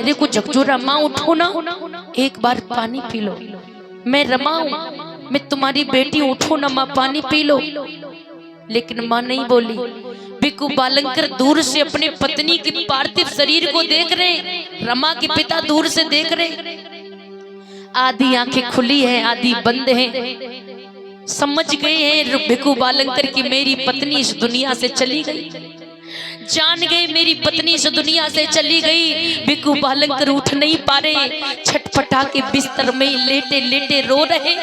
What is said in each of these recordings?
चेहरे को झकझोर, रमा उठो ना, एक बार पानी पी लो, मैं रमा हूं, मैं तुम्हारी बेटी, उठो ना माँ, पानी पी लो। लेकिन माँ नहीं बोली। भिक्खू बालंकर दूर से अपने पत्नी के पार्थिव शरीर को देख रहे, रमा के पिता दूर से देख रहे, आधी आंखें खुली हैं, आधी बंद हैं। समझ गए हैं भिक्खू बालंकर की मेरी पत्नी इस दुनिया से चली गई, जान गए मेरी पत्नी इस दुनिया से चली गई। भिक्खू बालंकर उठ नहीं पा रहे, छटपटा के बिस्तर में लेटे लेटे रो रहे।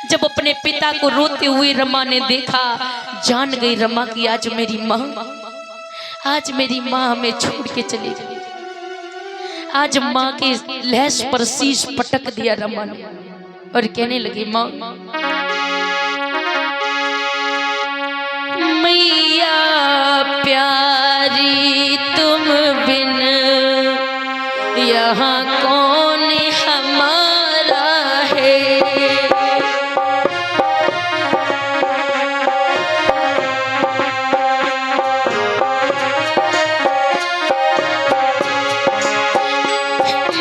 जब अपने पिता को रोते हुए रमा ने देखा, जान गई रमा की आज मेरी माँ हमें छोड़ के चली गई। आज माँ के लहस पर शीश पटक दिया रमा ने और कहने लगी, माँ मैया प्यारी तुम बिन यहाँ कौन हमारा है।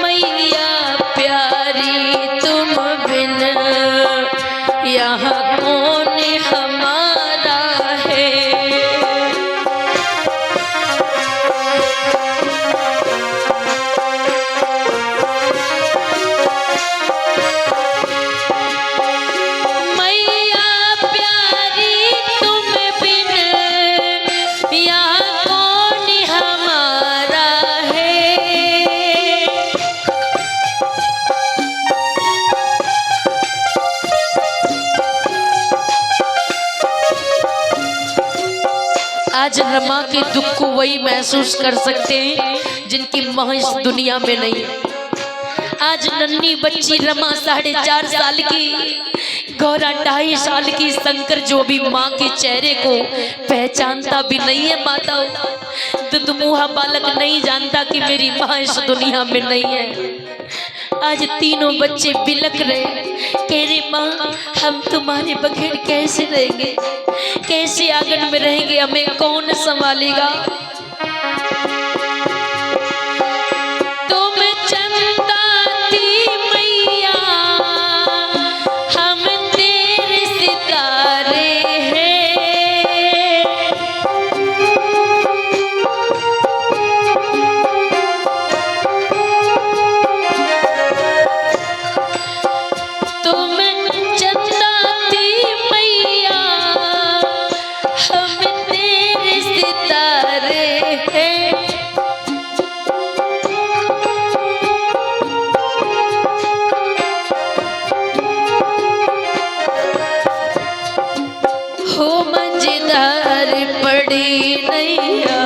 मैया प्यारी तुम बिन यहाँ कौन हमारा है। आज रमा के दुख को वही महसूस कर सकते हैं जिनकी मां इस दुनिया में नहीं है। आज नन्ही बच्ची रमा 4.5 साल की, गौरा 2.5 साल की, शंकर जो भी माँ के चेहरे को पहचानता भी नहीं है। माता दुधमुहा बालक नहीं जानता कि मेरी माँ इस दुनिया में नहीं है। आज तीनों बच्चे बिलख रहे, कह रहे माँ हम तुम्हारे बगैर कैसे रहेंगे, कैसे आंगन में रहेंगे, हमें कौन संभालेगा। तुम चंदा थी मैया, हम तेरे सितारे हैं। तुम चंदा थी मैया, हम तेरे सितारे हैं। हो मझधार पड़ी नैया,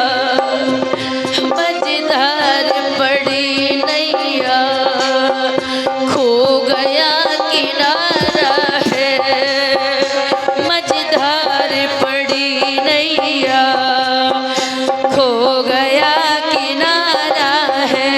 मझधार पड़ी नैया, खो गया किनारा है। मझधार पड़ी नैया, खो गया किनारा है।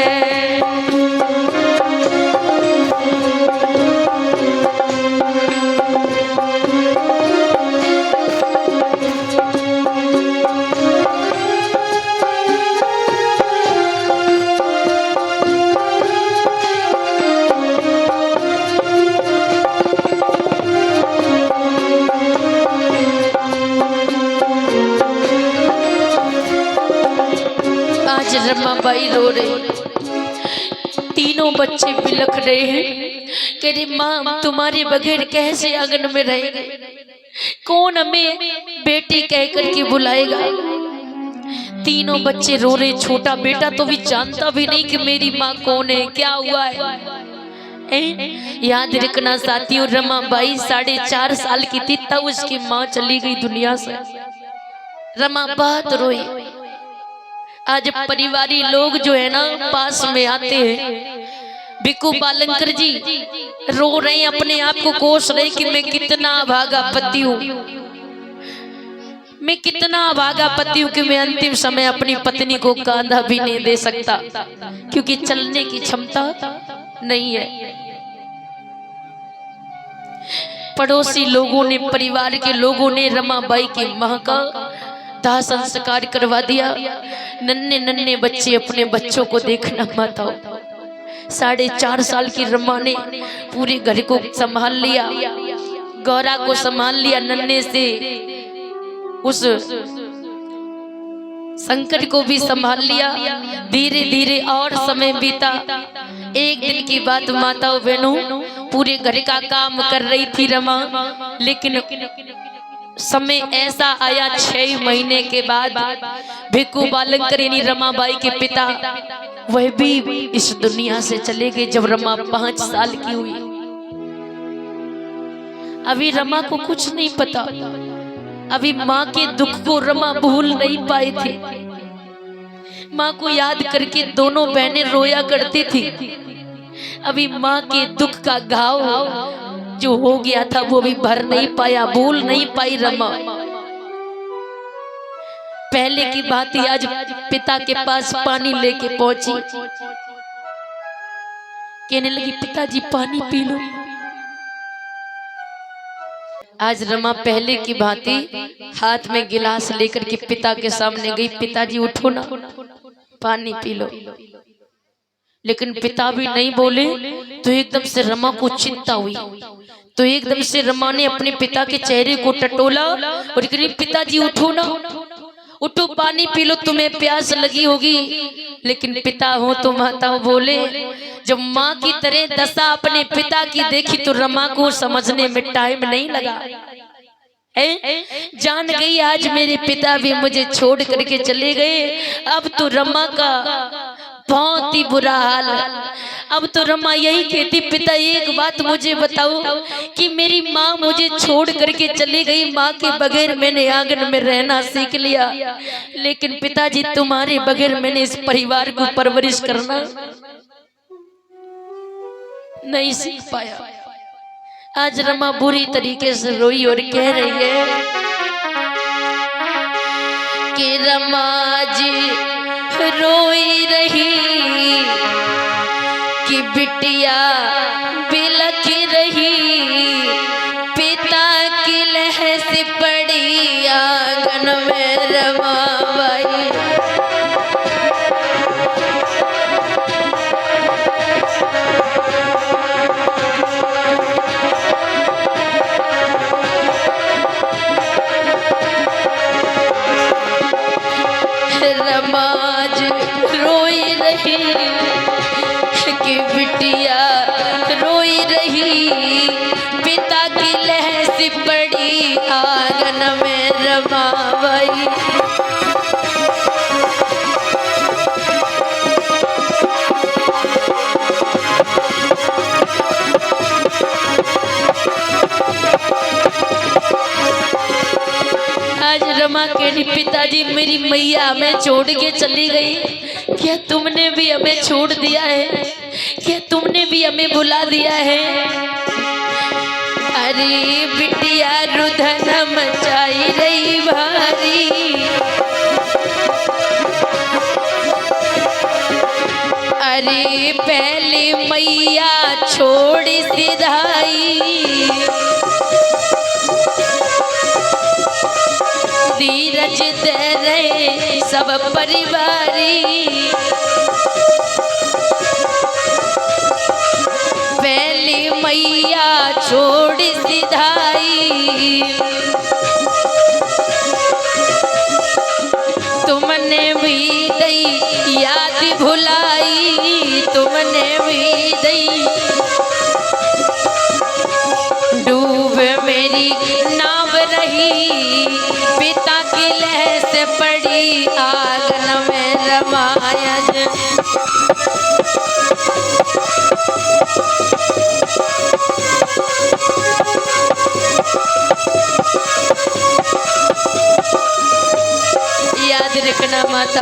आज रमाबाई रो रही, तीनों बच्चे बिलख रहे हैं, कह रही माँ तुम्हारे बगैर कैसे आंगन में रहेंगे, कौन हमें बेटी कह करके बुलाएगा। तीनों बच्चे रो रहे। छोटा बेटा तो भी जानता भी नहीं कि मेरी माँ कौन है, क्या हुआ है। याद रखना साथियों, रमाबाई 4.5 साल की थी तब उसकी माँ चली गई दुनिया से। रमा बहुत रोई। आज परिवारी लोग जो है ना पास में आते हैं। भिक्खू बालंकर जी रो रहे हैं, अपने आप को कोस रहे कि मैं कितना अभागा पति हूँ, मैं कितना अभागा पति हूँ कि मैं अंतिम समय अपनी पत्नी को कांधा भी नहीं दे सकता क्योंकि चलने की क्षमता नहीं है। पड़ोसी लोगों ने, परिवार के लोगों ने रमाबाई की मां का दाह संस्कार करवा दिया। नन्हे नन्हे बच्चे अपने बच्चों को देखना माताओं। 4.5 साल की रमा ने पूरे घर को संभाल लिया, गौरा को संभाल लिया, नन्हे से उस शंकर को भी संभाल लिया। धीरे धीरे और समय बीता। एक दिन की बात माताओं बहनों, पूरे घर का काम कर रही थी रमा, लेकिन समय ऐसा आया 6 महीने के बाद भिक्खू बालंकर यानी रमाबाई के पिता वह भी इस दुनिया से चले गए जब रमा 5 साल की हुई। अभी रमा को कुछ नहीं पता, अभी माँ के दुख को रमा भूल नहीं पाई थी। माँ को याद करके दोनों बहनें रोया करती थी। अभी माँ के दुख का घाव जो हो गया था वो भी भर नहीं पाया, भूल नहीं पाई रमा। पहले की बात ही आज पिता के पास पानी लेके पहुंची, कहने लगी पिताजी पानी पी लो। आज रमा पहले की भांति हाथ में गिलास लेकर के पिता के सामने गई, पिताजी उठो ना पानी पी लो। लेकिन पिता भी नहीं बोले। तो एकदम से रमा को चिंता हुई, तो एकदम से रमा ने अपने पिता के चेहरे को टटोला और कही पिताजी उठो ना, उठो पानी पी लो, तुम्हें प्यास लगी होगी। लेकिन पिता हो तो माता बोले। जब माँ की तरह दशा अपने पिता की देखी तो रमा को समझने में टाइम नहीं लगा। जान गई आज मेरे पिता भी मुझे छोड़ करके चले गए। अब तो रमा का बहुत ही बुरा हाल। अब तो रमा यही कहती पिता एक बात मुझे बताओ कि मेरी माँ मुझे छोड़ करके चली गई, माँ के बगैर मैंने आंगन में रहना सीख लिया, लेकिन पिताजी तुम्हारे बगैर मैंने इस परिवार को परवरिश करना नहीं सीख पाया। आज रमा बुरी तरीके से रोई और कह रही है कि रमा जी रोई रही कि बिटिया बिलख रही, पिता की लहस पड़ी आंगन में रमाबाई। रमाज रोई रही कि बिटिया रोई रही, पिता की लहस पड़ी आंगन में रमाबाई। आज रमा के पिताजी मेरी मैया हमें छोड़ के चली गई, क्या तुमने भी हमें छोड़ दिया है, क्या तुमने भी हमें भुला दिया है। अरे बिटिया रुधन मचाई रही भारी, अरे पहले मैया छोड़ सिधाई, धीरज दे रहे सब परिवारी, पहले मैया छोड़ सिधाई, तुमने भी दई याद भुलाई, तुमने भी दई डूब मेरी नाव रही, पिता की लहस पड़ी आंगन में रमायण। याद रखना माता,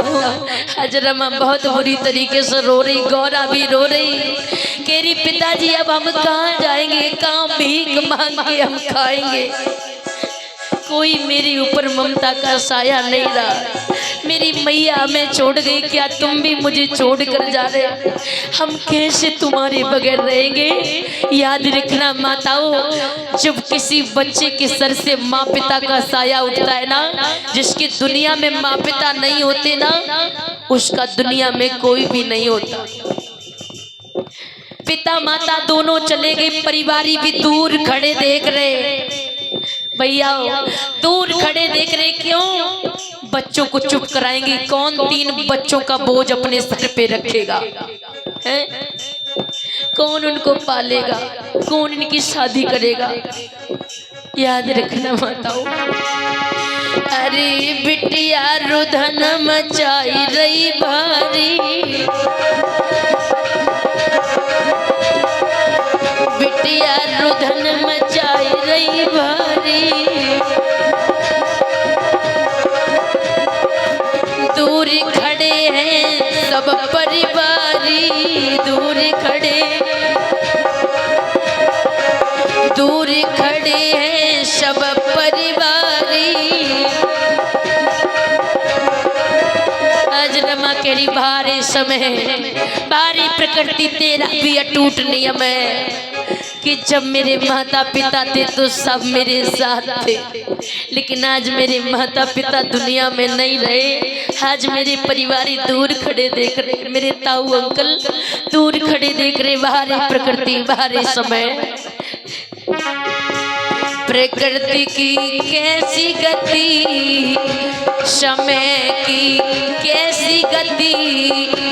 आज रमा बहुत बुरी तरीके से रो रही, गौरा भी रो रही, कह रही पिताजी अब हम कहाँ जाएंगे, कहाँ भीख मांग के हम खाएंगे, कोई मेरे ऊपर ममता का साया नहीं रहा। मेरी मैया मैं छोड़ गई, क्या तुम भी मुझे छोड़ कर जा रहे हो? हम कैसे तुम्हारे बगैर रहेंगे? याद रखना माताओं, जब किसी बच्चे के सर से माँ पिता का साया उठता है ना, जिसकी दुनिया में माँ पिता नहीं होते ना, उसका दुनिया में कोई भी नहीं होता। पिता माता दोनों चले गए, परिवारी भी दूर खड़े देख रहे। भैया दूर खड़े देख रहे, क्यों? बच्चों को चुप कराएंगे। कौन 3 बच्चों का बोझ अपने सर पे रखेगा? है? कौन उनको पालेगा? कौन इनकी शादी करेगा? याद रखना माताओं। अरे बिटिया रुधन मचाई रही भारी, बिटिया रुधन मचाई रही भारी, दूर खड़े हैं सब परिवारी, दूर खड़े हैं सब परिवारी। आज रमा केरी भारी समय, भारी प्रकृति तेरा भी अटूट नियम है कि जब मेरे माता पिता थे तो सब मेरे साथ थे, लेकिन आज मेरे माता पिता दुनिया में नहीं रहे। आज मेरे परिवारी दूर खड़े देख रहे, मेरे ताऊ अंकल दूर खड़े देख रहे। भारी प्रकृति भारी समय, प्रकृति की कैसी गति, समय की कैसी गति,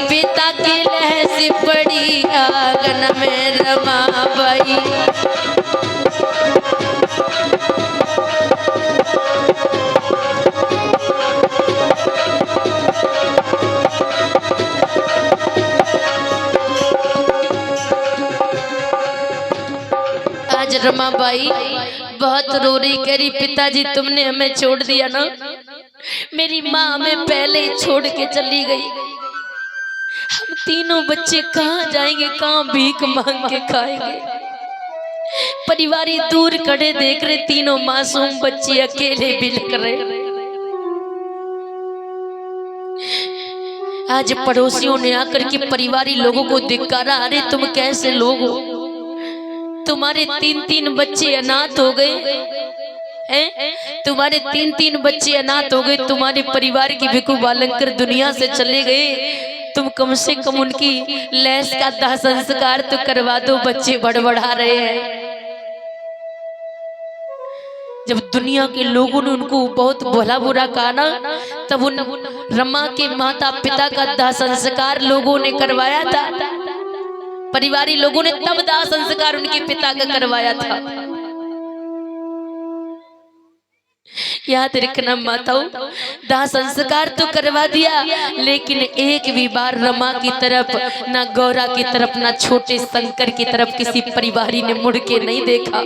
पिता की लहर से पड़ी आंगन में रमाबाई। आज रमाबाई बहुत रो रही, कह रही पिताजी तुमने हमें छोड़ दिया ना, मेरी माँ हमें पहले ही छोड़ के चली गई। हम तीनों बच्चे कहाँ जाएंगे, कहाँ भीख मांग के खाएंगे? परिवारी दूर खड़े देख रहे, तीनों मासूम बच्चे अकेले बिलख रहे। आज पड़ोसियों ने आकर के परिवारी लोगों को धिक्कारा, अरे तुम कैसे लोग हो, तुम्हारे 3-3 बच्चे अनाथ हो गए हैं, तुम्हारे 3-3 बच्चे अनाथ हो गए, तुम्हारे परिवार की भिखु बालंकर दुनिया से चले गए, तुम कम से कम उनकी लैस का दाह संस्कार तो करवा दो। बच्चे बड़बड़ा रहे हैं। जब दुनिया के लोगों ने उनको बहुत भला बुरा कहा ना, तब उन रमा के माता पिता का दाह संस्कार लोगों ने करवाया था। परिवारी लोगों ने तब दाह संस्कार उनके पिता का करवाया था। याद रखना माताओं, दाह संस्कार तो करवा दिया, लेकिन एक भी बार रमा की तरफ, ना गौरा की तरफ, ना छोटे शंकर की तरफ किसी परिवारी ने मुड़ के नहीं देखा।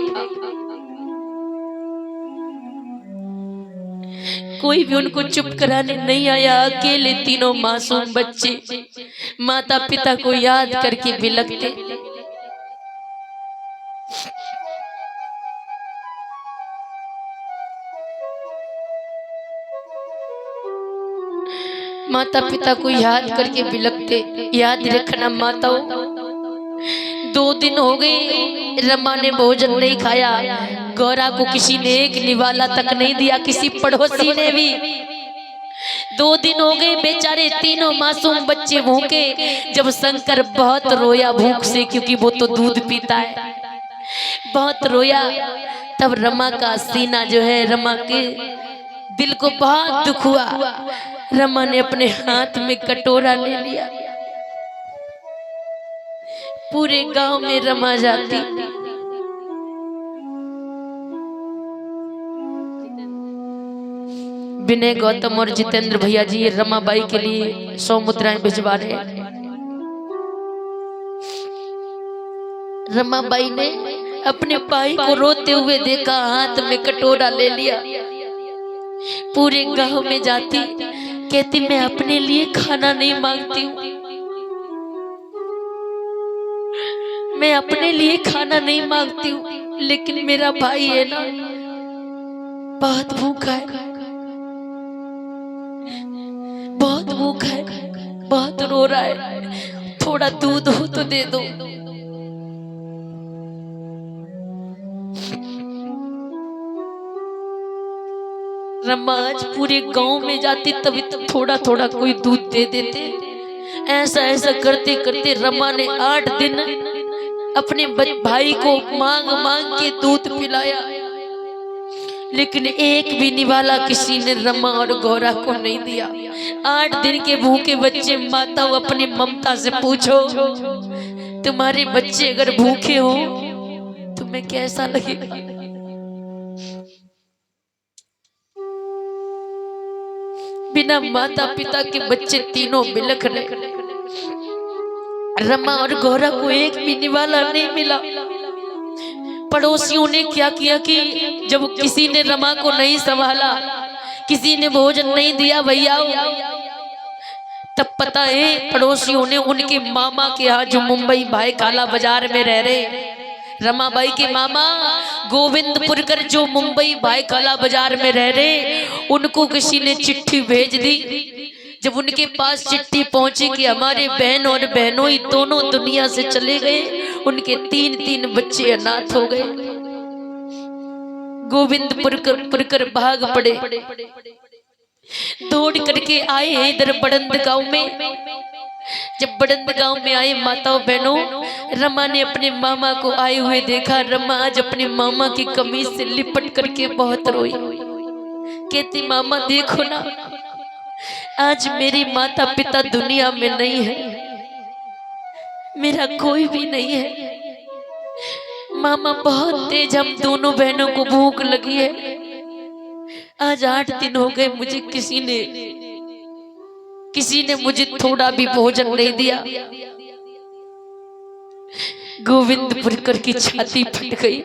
कोई भी उनको चुप कराने नहीं आया। अकेले तीनों मासूम बच्चे माता पिता को याद करके बिलखते। माता पिता को याद करके बिलखते। याद रखना माताओं, 2 दिन हो गए रमा ने भोजन नहीं खाया। गौरा को किसी ने एक निवाला तक नहीं दिया, किसी पड़ोसी ने भी। 2 दिन हो गए, बेचारे तीनों मासूम बच्चे भूखे। जब शंकर बहुत रोया भूख से, क्योंकि वो तो दूध पीता है, बहुत रोया, तब रमा का सीना जो है, रमा के दिल को बहुत दुख हुआ। रमा ने अपने हाथ में कटोरा ले लिया। पूरे गांव में रमा जाती। विनय, गौतम और जितेंद्र भैया जी रमाबाई के लिए 100 मुद्राएं भिजवा रहे हैं। रमाबाई ने अपने भाई को रोते हुए देखा, हाथ में कटोरा ले लिया। पूरे गांव में जाती, कहती मैं अपने लिए खाना नहीं मांगती हूँ, मैं अपने लिए खाना नहीं मांगती हूँ, लेकिन मेरा भाई है ना, बहुत भूखा है। रहा है, थोड़ा दूध हो तो दे दो। रमा आज पूरे गांव में जाती तभी तो थोड़ा थोड़ा कोई दूध दे देते। ऐसा ऐसा करते करते रमा ने 8 दिन अपने भाई को मांग मांग के दूध पिलाया, लेकिन एक भी निवाला किसी ने रमा और गौरा को नहीं दिया। 8 दिन के भूखे बच्चे, माताओं अपनी ममता से पूछो, तुम्हारे बच्चे अगर भूखे हो तुम्हें कैसा लगेगा? बिना माता पिता के बच्चे तीनों बिलख रहे। रमा और गौरा को एक भी निवाला नहीं मिला। पड़ोसियों ने क्या किया कि जब किसी ने रमा को नहीं संभाला, किसी ने भोजन नहीं दिया भैया, तब पता है पड़ोसियों ने उनके मामा के यहाँ, जो मुंबई भाई काला बाजार में रह रहे, रमाबाई के मामा गोविंदपुरकर जो मुंबई भाई काला बाजार में रह रहे, उनको किसी ने चिट्ठी भेज दी। जब उनके पास चिट्ठी पहुंची कि हमारे बहन और बहनों ही दोनों दुनिया से चले गए, उनके 3-3 बच्चे अनाथ हो गए। गोविंदपुरकर भाग पड़े, दौड़ करके आए इधर बड़ंद गांव में। जब बड़ंद गांव में आए माताओं बहनों, रमा ने अपने मामा को आए हुए देखा। रमा आज अपने मामा की कमीज से लिपट करके बहुत रोई, कहती मामा देखो ना, आज मेरी माता पिता दुनिया में नहीं है, मेरा कोई भी नहीं है। मामा बहुत तेज, हम दोनों बहनों को भूख लगी है। आज 8 दिन हो गए, मुझे किसी ने मुझे थोड़ा भी भोजन नहीं दिया। गोविंदपुरकर की छाती फट गई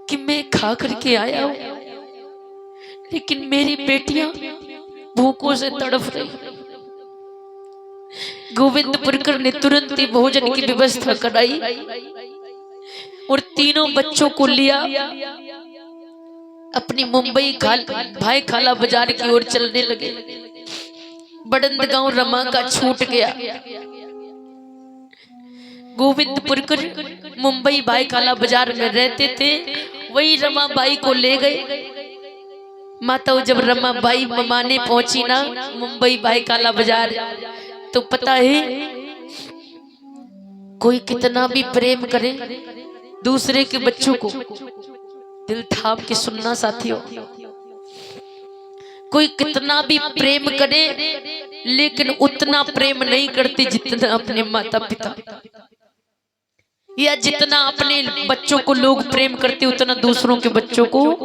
कि मैं खा करके आया हूं, लेकिन मेरी बेटियां भूखों से तड़प रही। गोविंदपुरकर ने तुरंत ही भोजन की व्यवस्था कराई और तीनों बच्चों को लिया, अपनी मुंबई भाई खाला बाजार की ओर चलने लगे। बड़ंद गांव रमा का छूट गया। गोविंदपुरकर मुंबई भाई खाला बाजार में रहते थे, वही रमा बाई को ले गए। माताओं जब रमा बाई ममाने पहुंची ना मुंबई भाई काला बाजार, तो पता है कोई कितना भी प्रेम करे दूसरे के बच्चों को, दिल थाम के सुनना साथियों, कोई कितना भी प्रेम करे लेकिन उतना प्रेम नहीं करते जितना अपने माता पिता, या जितना अपने बच्चों को लोग प्रेम करते उतना दूसरों के बच्चों को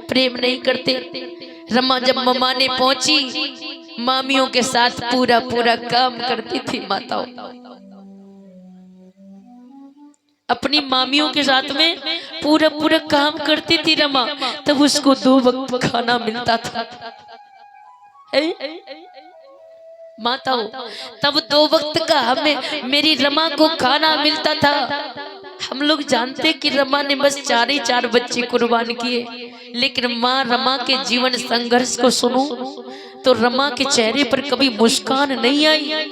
प्रेम नहीं करते। रमा जब ममाने पहुंची, मामियों के साथ पूरा पूरा काम करती थी माताओं, अपनी मामियों के साथ में पूरा पूरा काम करती थी रमा। तब उसको 2 वक्त खाना मिलता था। माताओं तब 2 वक्त का हमें मेरी रमा को खाना मिलता था। हम लोग जानते कि रमा ने बस 4 बच्चे कुर्बान किए, लेकिन माँ रमा के जीवन संघर्ष को सुनो तो रमा के चेहरे पर कभी मुस्कान नहीं आई,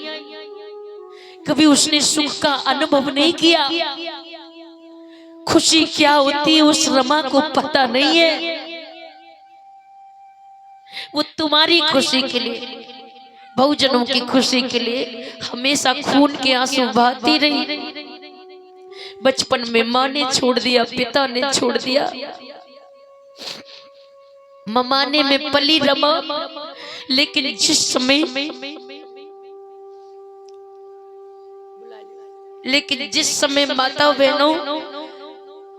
कभी उसने सुख का अनुभव नहीं किया। खुशी क्या होती है उस रमा को पता नहीं है। वो तुम्हारी खुशी के लिए, बहुजनों की खुशी के लिए हमेशा खून के आंसू बहाती रही। बचपन में माँ ने छोड़ दिया, पिता ने छोड़ दिया, ममाने में पली रमा, लेकिन जिस समय माता बहनों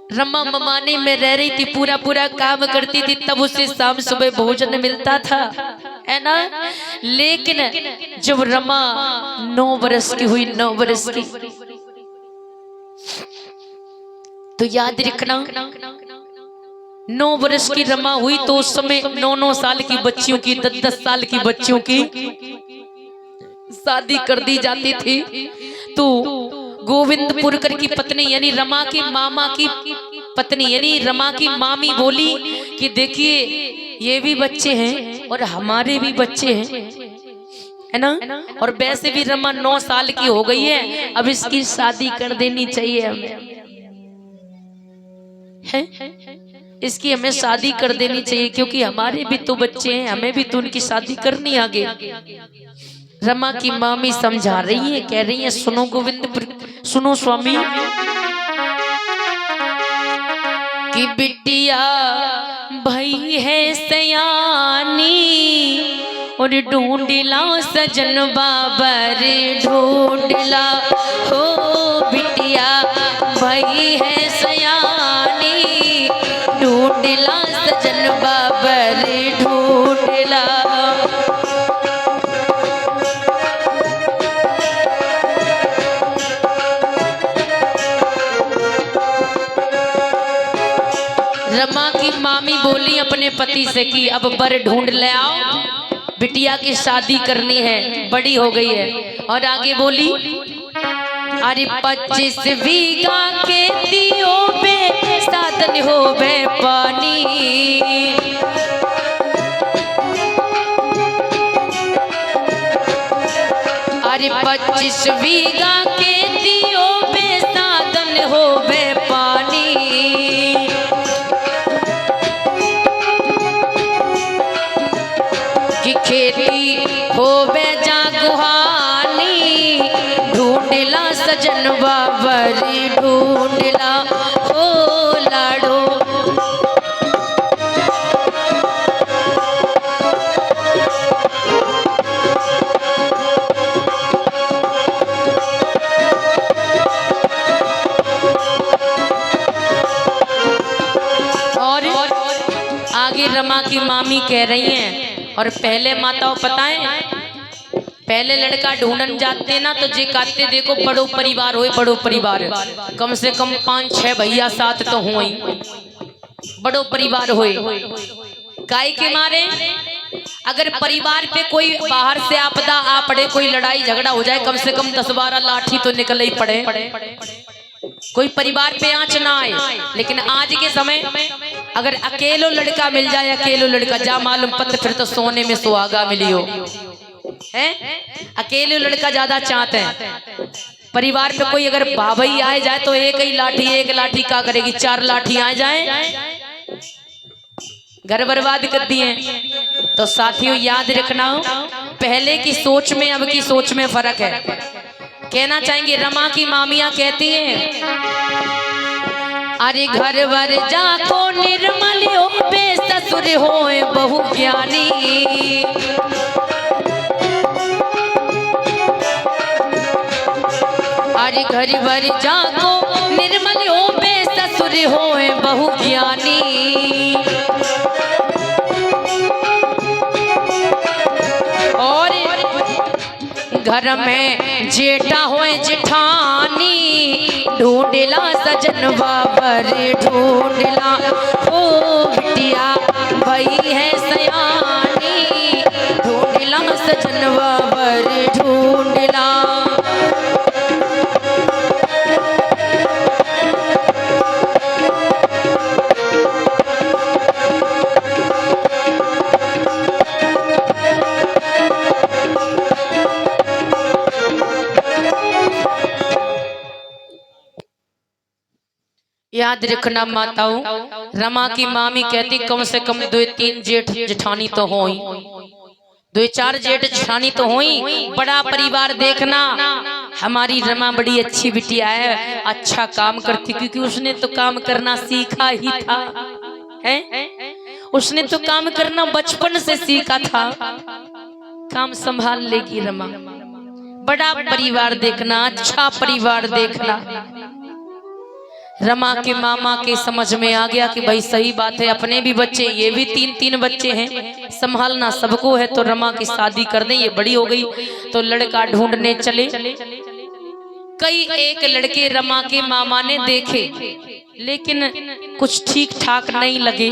रमा ममाने में रह रही थी, पूरा पूरा काम करती थी, तब उसे शाम सुबह भोजन मिलता था, है ना। लेकिन जब रमा 9 वर्ष की हुई, 9 वर्ष की, तो याद रखना 9 वर्ष की रमा हुई तो उस समय 9 साल की बच्चियों की, 10 साल की बच्चियों की शादी कर दी जाती थी। तो गोविंदपुरकर की पत्नी यानी रमा की मामा की पत्नी यानी रमा की मामी बोली कि देखिए ये भी बच्चे हैं और हमारे भी बच्चे हैं, है ना। और वैसे भी रमा 9 साल की हो गई है, अब इसकी शादी कर देनी चाहिए हमें, है? इसकी हमें शादी कर देनी चाहिए, क्योंकि हमारे भी तो बच्चे हैं, हमें भी तो उनकी शादी करनी आगे। रमा की मामी समझा रही है, कह रही है सुनो गोविंद, सुनो स्वामी, कि बिटिया भई है सयानी और ढूंढला सजन बाबर ढूंढला, हो बिटिया भई है सयानी ढूंढला सजन बाबर ढूंढला। रमा की मामी बोली अपने पति से कि अब बर ढूंढ ले आओ, बिटिया की शादी करनी है, बड़ी हो गई है। और आगे बोली, अरे 25 बीघा के दियो बे साधन हो बे पानी, अरे 25 बीघा के दियो बे साधन हो बे पानी, कि खेती हो बे जागुहानी ढूंढला सजन बाबर ढूंढला, हो लाडो। और आगे रमा की मामी कह रही हैं, और पहले माताओं पताएं, पहले लड़का ढूंढन जाते ना तो जे कहते देखो बड़ो परिवार होए, बड़ो परिवार कम से कम 5-6 भैया 7 तो हुए, बड़ो परिवार होए। काय के मारे अगर परिवार पे कोई बाहर से आपदा आ पड़े, कोई लड़ाई झगड़ा हो जाए, कम से कम 10-12 लाठी तो निकल ही पड़े, कोई परिवार पे आंच ना आए। लेकिन आज के समय अगर अकेलो लड़का मिल जाए, अकेलो लड़का जा मालूम पत फिर तो सोने में सुहागा मिलियो है। अकेले लड़का ज्यादा चाहते हैं, परिवार पे कोई अगर भाई आए जाए तो एक ही लाठी, एक लाठी क्या करेगी, 4 लाठी आ जाए घर बर्बाद कर दिए। तो साथियों याद रखना, पहले की सोच में अब की सोच में फर्क है। कहना चाहेंगे, रमा की मामियां कहती हैं, अरे घर वर जाको निर्मल हो बे ससुर होए बहु ज्ञानी, अरे घर वर जाको निर्मल हो बे ससुर होए बहु ज्ञानी, और घर में जेठा होए जेठानी ढूंढला सजन बाबर ढूंढला, ओ बिटिया भई है सयानी ढूंढला सजन बाबर ढूंढला। याद रखना माताओं, रमा की मामी कहती कम से कम 2-3 जेठ जेठानी तो होई, 2-4 जेठ जेठानी तो होई। बड़ा परिवार देखना, हमारी रमा बड़ी अच्छी बिटिया है, अच्छा काम करती, क्योंकि उसने तो काम करना सीखा ही था, है? उसने तो काम करना बचपन से सीखा था, काम संभाल लेगी रमा। बड़ा परिवार देखना, अच्छा परिवार देखना। रमा के मामा के समझ में आ गया कि भाई सही बात है, अपने भी बच्चे, ये भी 3-3 बच्चे हैं, संभालना सबको है, तो रमा की शादी कर दें, ये बड़ी हो गई। तो लड़का ढूंढने चले, कई एक लड़के रमा के मामा ने देखे, लेकिन कुछ ठीक ठाक नहीं लगे।